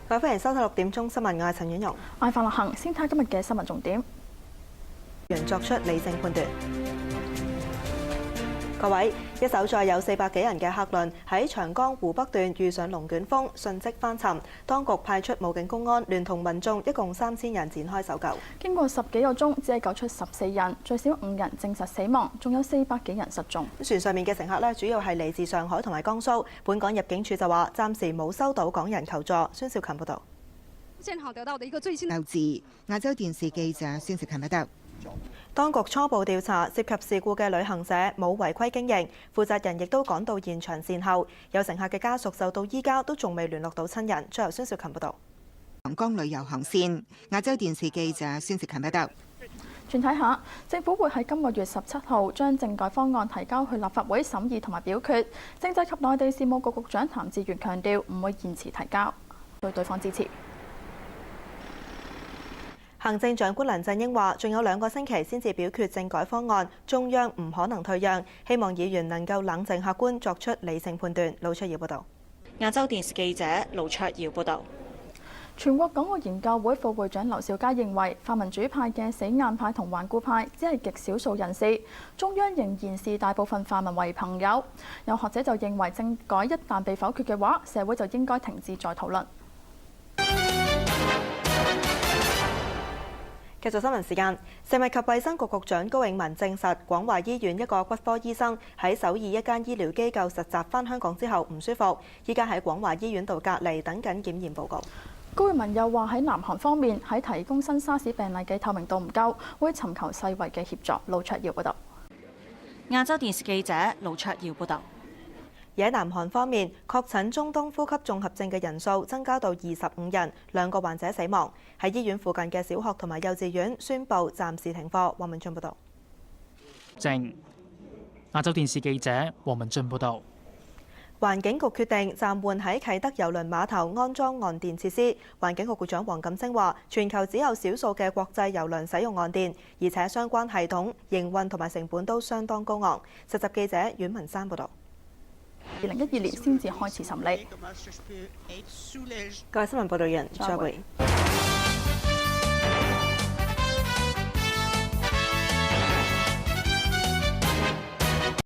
各位歡迎收睇6點鐘新聞，我係陳婉容。我係范樂恒，先睇今日嘅新聞重點。員作出理性判斷。各位，一艘載有400幾人嘅客輪喺長江湖北段遇上龍捲風，迅即翻沉。當局派出武警公安，聯同民眾，一共3000人展開搜救。經過10幾個鐘，只係救出14人，最少5人證實死亡，仲有400幾人失蹤。船上面嘅乘客呢，主要係嚟自上海同埋江蘇。本港入境處就話，暫時冇收到港人求助。孫少勤報導。現場得到的一個最新報紙，亞洲電視記者孫少勤報道。當局初步調查涉及事故嘅旅行社冇違規經營，負責人亦都趕到現場善後。有乘客嘅家屬就到依家都仲未聯絡到親人。最後，孫少勤報導。長江旅遊航線，亞洲電視記者孫少勤報道。轉睇下，政府會喺今個月17號將政改方案提交去立法會審議同埋表決。政制及內地事務局局長譚志源強調唔會延遲提交，對對方支持。行政長官梁振英話：仲有2個星期先至表決政改方案，中央唔可能退讓，希望議員能夠冷靜客觀作出理性判斷。盧卓瑤報導。亞洲電視記者盧卓瑤報導。全國港澳研究會副會長劉兆佳認為，泛民主派嘅死硬派同頑固派只係極少數人士，中央仍然視大部分泛民為朋友。有學者就認為，政改一旦被否決嘅話，社會就應該停止再討論。繼續新聞時間，食物及衛生局局長高永文證實，廣華醫院一個骨科醫生喺首爾一間醫療機構實習返香港之後唔舒服，依家喺廣華醫院度隔離，等緊檢驗報告。高永文又話喺南韓方面，喺提供新沙士病例嘅透明度唔夠，會尋求世衛嘅協助。盧卓瑤報導。亞洲電視記者盧卓瑤報導。而喺南韓方面，確診中東呼吸綜合症嘅人數增加到25人，2個患者死亡。喺醫院附近嘅小學同埋幼稚園宣布暫時停課。黃文俊報導。亞洲電視記者黃文俊報導。環境局決定暫緩喺啟德郵輪碼頭安裝岸電設施。環境局局長黃錦星話：全球只有少數嘅國際郵輪使用岸電，而且相關系統營運同埋成本都相當高昂。實習記者阮文山報導。2012年先至開始審理。各位新聞報導員，再會。